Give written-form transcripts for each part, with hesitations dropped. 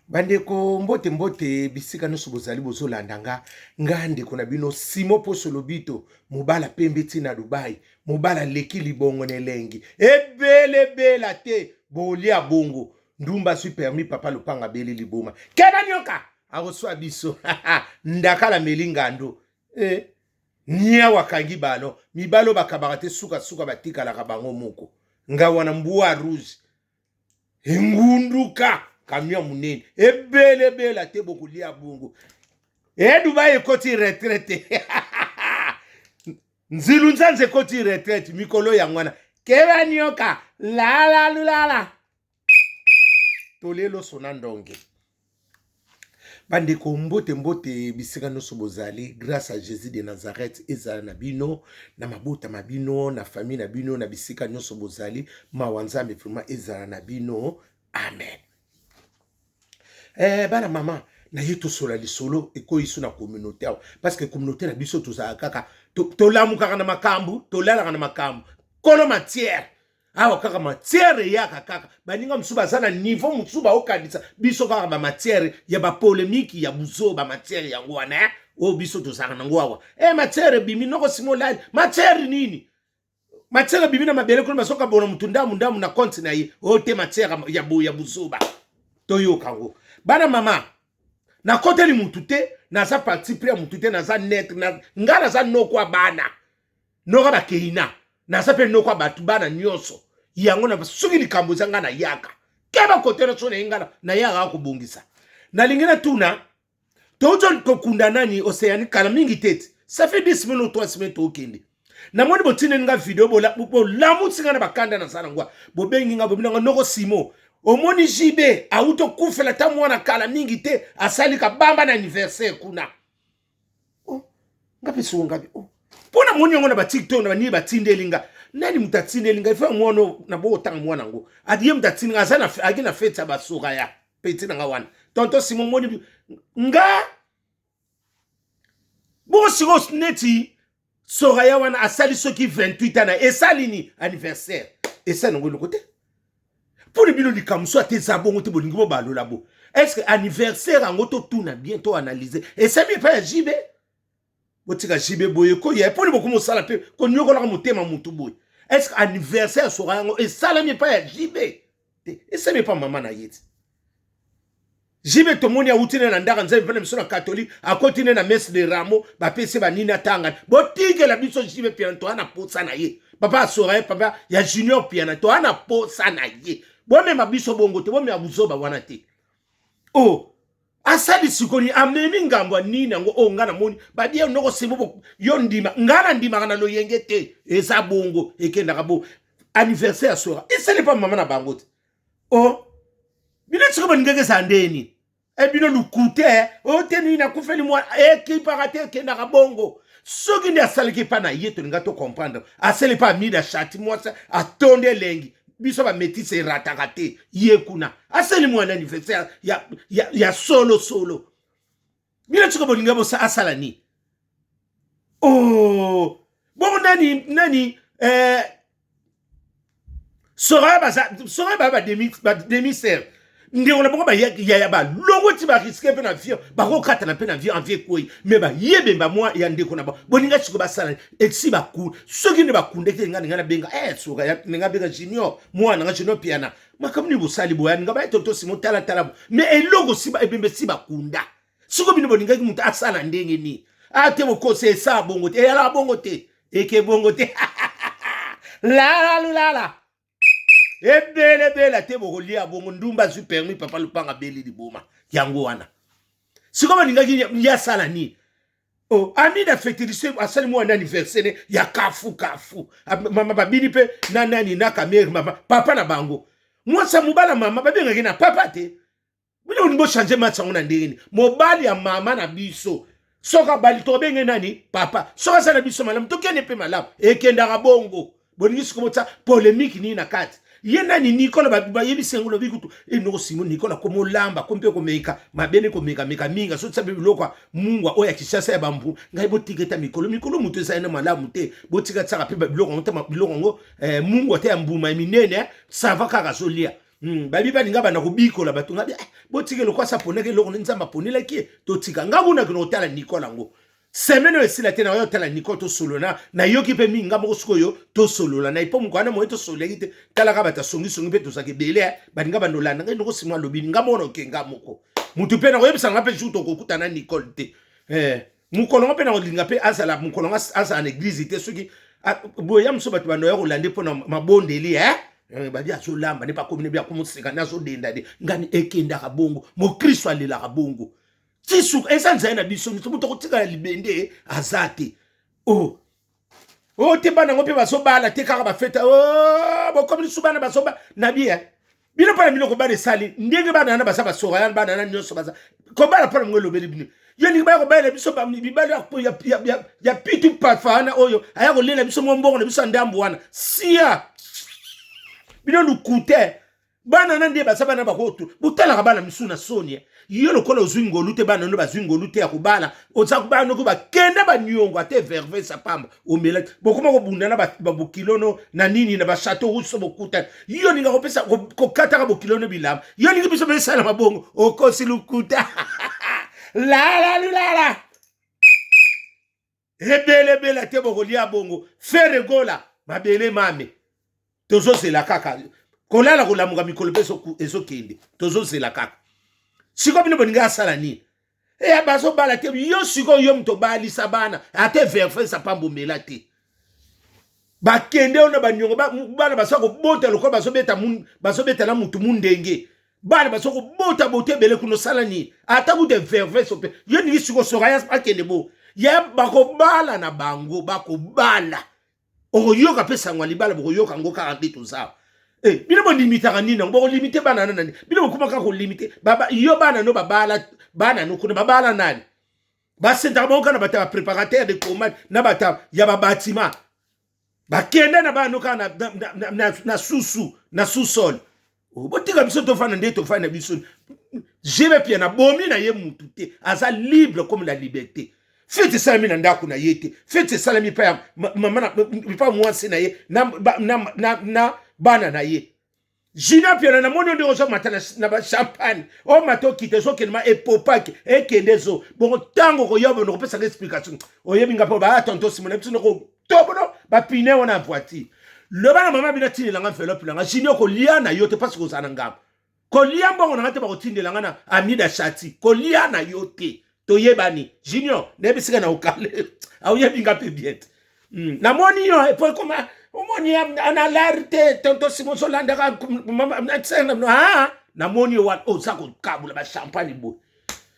Bandeko mbote mbote bisika nyonso bozali bozolanda nga ndeko na bino Simo Poso Lobito mobala pembe tina Dubai mobala leki libongo nelengi ebele te bolia bongo ndumba sui permis papa lopanga beli liboma keba nyoka akoswa biso ndakala melingando nia wakangi balo mibalo bakabaka te suka batikalaka bango moko nga wana mbuwa rouge engunduka kamia munene ebele te bokulia bungu Dubai ekoti retraite nzilu nzanze ekoti retraite mikolo ya mwana keba nyoka lala tolelo sona ndonge bandeko mbote bisika nyonso bozali grâce à Jésus de Nazareth ezala na bino na mabota mabino na famille na bino na bisika nyonso bozali mawa nzambe vraiment ezala na bino amen. Bana mama na yeto sola lisolo eko isu na communauté parce que communauté na biso tozala kaka tolamu kaka na makambu tolala na makambu kono matière awa kaka matière ya kaka baninga msuba sana niveau msuba okadisa biso kaka ba matière ya ba polémique ya buzo ba matière ya ngwana o biso tozala na ngwawa matière bimi noko simolali matière nini matière bimi na mabele ko masoka bona mutundamu na compte na ye o te matière ya buzoba toyo kango bana mama na kote li mutute na za parti pria mutute na za net na ngala za nokwa bana noka bakeina na za pe nokwa batu bana nyonso yango na suki likambo zanga na yaka keba kote na sone ngala na yaka kubungisa na lingina tuna tojo kokunda nani Océanique kala mingi tete ça fait 10 minutes 3 semaines okende na moni botine nga video bola lamu tsinga na bakanda na sana ngwa bobengi nga bobina noko Simo omoni jibe auto kufela ta mwana kala mingi te asali ka bamba na anniversaire kuna ngapi so ngapi pona moni yango na ba TikTok na bani batindelinga nani mutatindelinga ifa mwono na bo tanga mwana ngo adiye mutatinga azana agina feta basoka ya petina nga wana tonto Simo moni nga bo sigos neti Soraya wana asali soki 28 ana esali ni anniversaire esali ngo le côté pour le bilo likamso ate zabongo te bolingi bo balola bo est-ce que anniversaire angoto tuna bientôt analyser et ça mi pas jibe botika jibe boye ko ye pour le bokumo sala pe ko nyoko la mutema mutu boye est-ce que anniversaire Soraya ngo et ça mi pas jibe et ça mi pas maman na yeti jibe to moni awutine na ndaka nzembe pene misona catholique akotine na messe de ramo ba pese ba nina tanga botige la biso jibe pianto ana posa na ye papa Soraya papa ya junior piano ana posa na ye bome mabiso bongo te bome abuzoba wana te asali sikoni ameni ngambo nini ngo ngana moni badia noko Simo yo ndima ngana ndima kana lo yenge te eza bongo ekenda kabo anniversaire Sora isele pa mama na bango te bino tsiko bangeke sandeni bino lukute teni na kufeli mwa ekipa kate kenda kabongo soki ndi asaliki pa na yeto nga to comprendre asali pa mida chati mwasa atonde lengi biso ba metise rataka te ye kuna asali mwa anniversaire ya solo bino tsiko bolinga bosa asala ni bon nani Soraya ba demi-sœur ndeko na bongo ba ya ba longo ti ba risque pe na vie ba ko kata na pe na vie en vie koi mais ba yebe ba moi ya ndeko na ba boninga tsiko ba sala exi ba ku soki ne ba kunde ke ngana benga Soraya nga benga junior moi nga junior piana makamni bosali boya nga ba tonto Simo tala mais elongo si ba ebembe si ba kunda siko bino boninga ki muta asala ndenge ni te bo ko se sa bongo te ala bongo te eke bongo te la ebele te bokolia bongo ndumba su permis papa lupanga beli liboma yango wana siko baningaki ya sala ni ami da fêteriser asali mo anniversaire ya kafu mama babini pe nani na kamere mama papa na bango mwasa mobala mama babengaki na papa te bino nimbo changer match ngona ndeni mobali ya mama na biso soka bali to benge nani papa soka sala biso malam to kene pe malam ekenda ka bongo boningi siko mota polémique ni na kati yenda ni Nicola ba yebi sengulo bikutu noko Simo Nicola komo lamba kompe ko meka mabene ko meka minga so tsabe biloko mungwa oya kishasa ya bambu ngai botiketa mikolo mutu esa ena malamu te botika tsaka pe biloko ngota biloko ngo mungwa te ya mbuma minene sava kaka solia babi baninga bana kubikola bato ngabi botike lokwa sa poneke loko nzamba ponela ki to tika ngabuna kino tala Nicolas ngo semaine esila tena yo tala Nicolas to solona na yoki pe minga mo suko yo to solola na ipo mukwana mo to soleki tala ka bata songi pe to sake bele baninga bandolana ngeno ko simwa lobi ngamo no kenga moko mutu pe na ko yebisa ngape juto ko kutana Nicole te mukolo ngape na ko linga pe azala mukolo asa en église te soki boya mso bato bando ya ko lande pona mabondeli badi azolamba ne pa komine bia komusika nazo denda de ngani ekenda ka bongo mo Kristo alela ka bongo tisu esanza na biso mutu ko tika libende azate te bana ngope basobala te kaka ba feta bo komini subana basoba na bia bino pa mino ko bale sali ndenge bana na basaba soga bana na nyoso baza ko bala pa ngolo beli bino yoni ba ko bale biso ba bibala ya pitu pa fana oyo aya ko lela biso mo mbongo na biso ndambo wana sia bino lukute bana nande basaba na bakoto butala bana misuna sonia yo lokola ozwingo lute bana no bazwingo lute ya kubala oza kubana ko bakenda banyongo ate verve sa pamba omela bokoma ko bunda na babukilono na nini na ba chateau ruso bokuta yo ninga ko pesa ko kata ka bokilono bilam yo ninga biso besa na mabongo okosi lukuta la ebele te bokolia bongo fere gola mabele mame tozo c'est la kaka kolala kolamuka mikolo peso ezokende tozo c'est la kaka siko bino boninga sala ni baso bala te yo siko yo mto bali sabana ate verfe sa pambo melate bakende ona banyongo bana basako bota lokolo baso beta na mutu mundenge bana basako bota bote bele kuno sala ni ata ku de verfe so pe yo ni siko soraya akende bo ya bakobala na bango bakobala oyoka pesa ngwa libala boyoka ngo 48 za bino bo limitaka nini ngo limite bana nani bino kuma ka ko limite baba yo bana no babala bana no kuna babala nani basenta bonka na bata préparateur de commande na bata ya ba bâtiment bakenda na bana no kana na susu na sous-sol botika biso to fana ndeto fana biso jebe pia na bomi na ye mutu te aza libre comme la liberté. Faites ça mi nanda kuna yete. Faites ça mi pa mama pa mwasi na ye na bana na ye. Jina pia na mono de ozo matana na ba champagne. O mato kite so kelma epopaki ekendezo. Bon tango ko yobo no pesa explication. O yebi ngapo ba tonto simona biso no ko tobono ba pine wana poiti. Le bana mama bina tini langa enveloppe langa jino ko lia na yote parce que sana ngam. Ko lia mbongo na ngate ba ko tindi langa na amida shati. Ko lia na yote. Toyebani junior nebisika na ukale au yebinga pe biet na moni yo po koma moni ana larte tonto Simon Solanda ka na moni wa ozako kabula ba champagne bo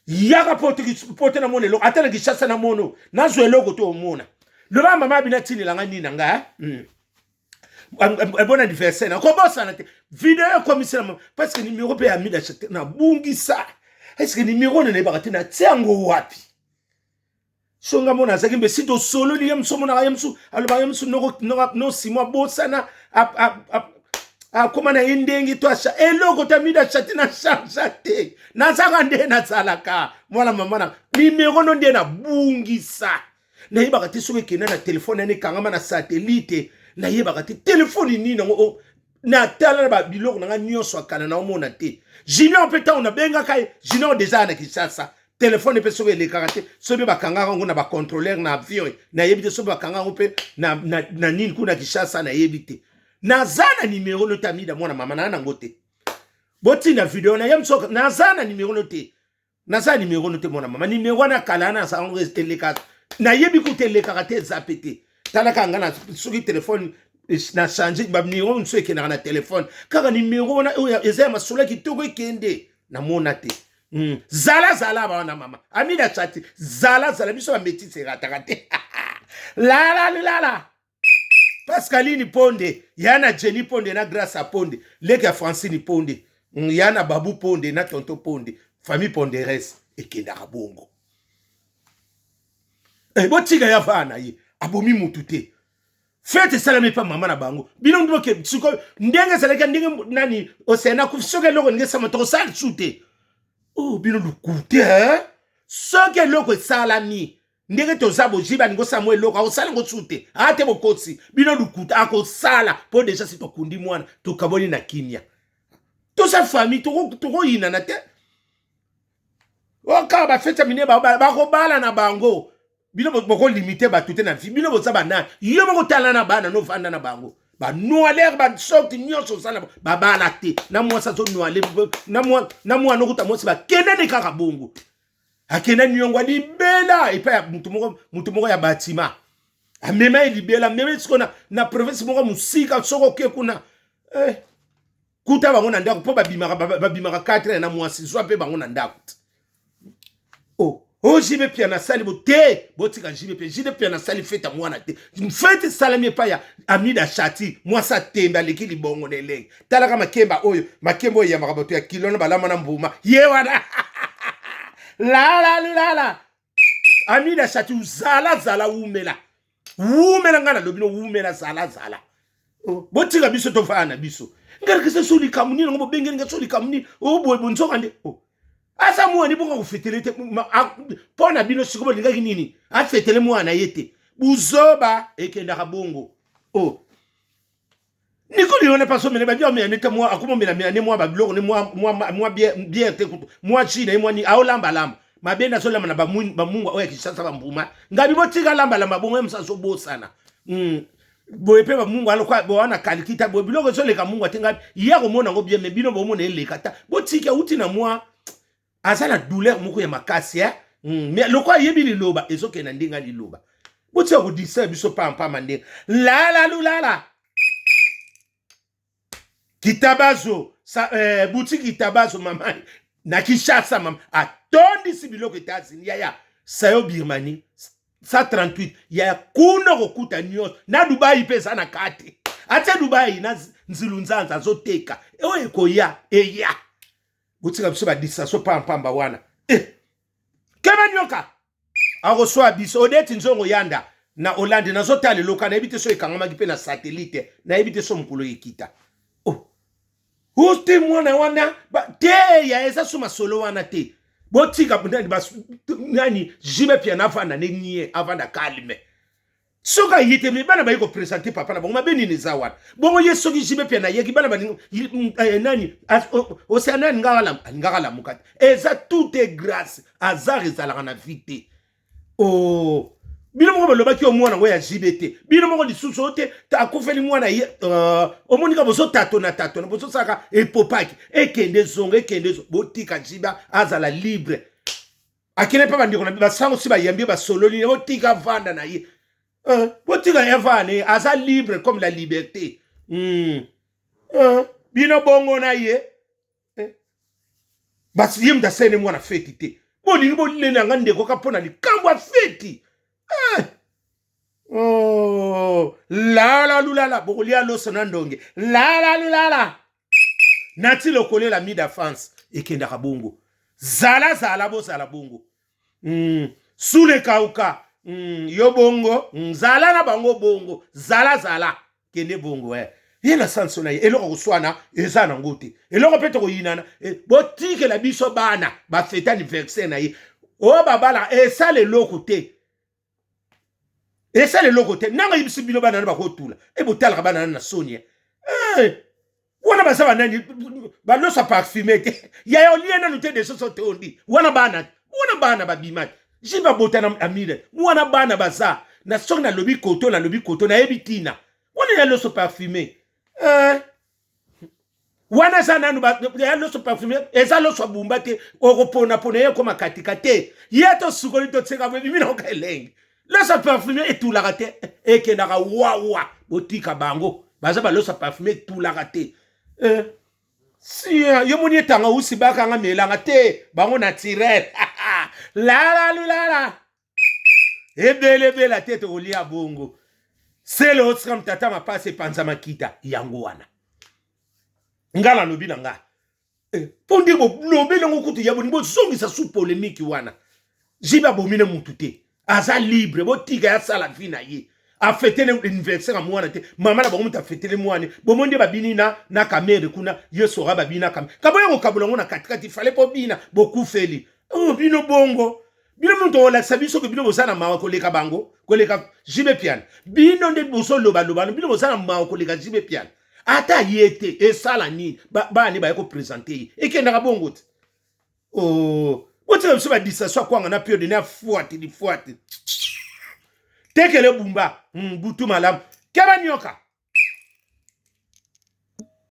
yaka pote na moni lo atana kishasa na mono na zo eloko to mona le ba mama bina tini langa nina nga bon anniversaire na ko bossa na te video commissaire parce que numéro pe ami d'acheter na bungisa. Est-ce que numéro ne pas na tiango wapi songa mona zakimbe sito solo li yamso mona yamso aloba yamso no simwa bosana komana indengi twasha eloko tamida chatina chate na saka nde na salaka mwana mama na numéro no nde na bungisa na yebaka te soki kena na telefone ne kangama na satellite na yebaka te telefone ni nango na tala ba biloko na nyonso akana na omona te Junior peta on a benga kai Junior déjà na Kinshasa téléphone pe sobe le karate sobe bakanga ngo na ba contrôleur na avion na yebite sobe bakanga ngo pe na nini kuna Kinshasa na yebite na zana numéro no tamida mwana mama na ngote boti na video na yamso na zana numéro no te na zana numéro no te mwana mama numéro na kala na sa ngo teleka na yebi ku teleka te zapete talaka ngana soki téléphone na changer ba numéro nso ekena na téléphone kaka numéro na eza masola kitoko ekende na monate zala ba na mama amida chati zala biso ba métis ratakate la Pascaline Ponde yana Jenny Ponde na Grâce Ponde leka Francine Ponde yana Babu Ponde na Tonto Ponde famille Ponderes ekenda kabongo botika ya vana yi abomi mutute. Faites ça la pas maman na bango. Bino ndo ke suko ndenge saleka ndenge nani osena kusoke loko nge sama to sal chute. Bino ndo kute soke loko salami. Ndenge to zabo jiba ngo samwe loko o sala ngo chute. Ate bokotsi bino ndo kute ako sala po deja si to kundi mwana to kaboni na kimia. Toute sa famille, toko inana te. Oka ba feta mine ba ko bala na bango. Bino boko limiter ba tout na vie. Bino bo sa bana. Yo mo tala na bana no fanda na bango. Ba noaler ba sorti nyonso sala ba bala te. Na moi sa zo noaler na moi no kuta mo si ba kenda ne kaka bongo. Akena nyongwa libela et pa mutu moko ya batima. Amema libela meme sikona na province moko musika soko ke kuna. Kuta bango na ndako po babimaka 4 na mwasi so pe bango na ndako. Jibe pia na sali bote botika jibe pia na sali feta mwana te. Fete salami pa ya Amida Chati mwasa temba leki libongo nelenge. Tala kama makembo ya makaboto ya kilona balama na mbuma. Ye wana. La. Amida Chati zala umela. Umela ngana lobino umela zala. Botika biso to fana biso. Ngara kese soli kamuni ngo bengeni nga soli kamuni boy bonzoka nde asa mwana bonga kufetele te pona bino sikobo lingaki nini afetele mwana yete buzoba ekenda kabongo nikoli yone paso mene ba diome nete moi akuma mena ne moi ba bloko ne moi bien te kutu moi china e moi ni aolamba lamba mabenda so lamba na ba mungu oya kisasa ba mbuma ngabi botika lamba bongo emsa so bosana boye pe ba mungu alokwa bona kalikita boye biloko so leka mungu atenga ya ko mona ngo bien mais bino bo mona eleka ta botika uti na moi azala douleur moko ya makasi mais lokwa yebi liloba ezoke na ndinga liloba botika ko disa biso pampa mande la kitabazo sa boutique kitabazo mama na Kinshasa mama atondi si biloko États-Unis ya sayo Birmanie 138 ya kuna kokuta nyonso na Dubai pesa na kati ate Dubai na nzilunzanza zoteka ekoya eya butika biso ba disa so pamba wana kema nyoka akoswa biso odeti nzongo yanda na Hollande na zotale loka na ebite so ekangama kipe na satellite na ebite so mkulo yekita Uste mwana wana te ya esa suma solo wana te botika nani jibe pia nafanda nenye avanda kalme soka yite me bana bayiko presenter papa na bongo mabeni ni zawana bongo yesoki jibe pia na yeki bana bani nani oceana ngala mukati eza tout est grâce azar ezalaka na vite bino moko balobaki omwana ngo ya jibete bino moko lisusu te akufeli mwana omonika boso tatona boso saka epopaki ekende zongo botika jiba azala libre akine pa bandiko na basango si bayambi basololi botika vanda na ye botika evane aza libre comme la liberté bino bongo na ye basi yemda sene mwana feti te bolingi bolile nga ndeko kapona likambo ya feti la bokolia loso na ndonge la nati lokole la mida France ekenda kabongo zala bozala bongo sule kauka yo bongo zala na bango bongo zala kende bongo yena sanso na ye eloko koswana eza na ngote eloko pete koyinana botike la biso bana ba fête anniversaire na ye babala esale loko te esa le lokote nanga yibisi bino bana na bakotula botala bana na Sonia wana basaba nani balosa parfumé te ya oliena lute de soso te ondi wana bana babimati jiba botana amire wana bana baza na sok na lobi koto na ebitina wana ya loso parfumé wana sana nanu ya loso parfumé eza loso bumba te okopona ye koma katika te yeto sukoli to tseka bimina okelenge losa parfumé etulaka te ekendaka wawa botika bango baza balosa parfumé etulaka te si yo moni etanga usi bakanga melanga te bango naturel la ebele te tokolia bongo selo otsika mtata mapasi epanza makita yango wana ngala lobi na nga pondi lobi nango kutu ya boni bozongisa su polémique wana jiba bomine mutu te aza libre botika ya sala vina ye a fêter l'anniversaire mwana te mama na bango ta fêter le mwana bomonde babini na kamere kuna yesora babina kam kaboya ko kabulongo na katikati fallait po bina beaucoup feli bino bongo bino muntu ola sabiso ko bino bosana mawa ko leka bango ko leka jibe piano bino nde boso loba bino bosana mawa ko leka jibe piano ata yete esala nini bani ba ko présenter et que na bongo oh wote biso ba disation kwanga na pio de na fuati di fuati tekele bumba butu malam keba nyoka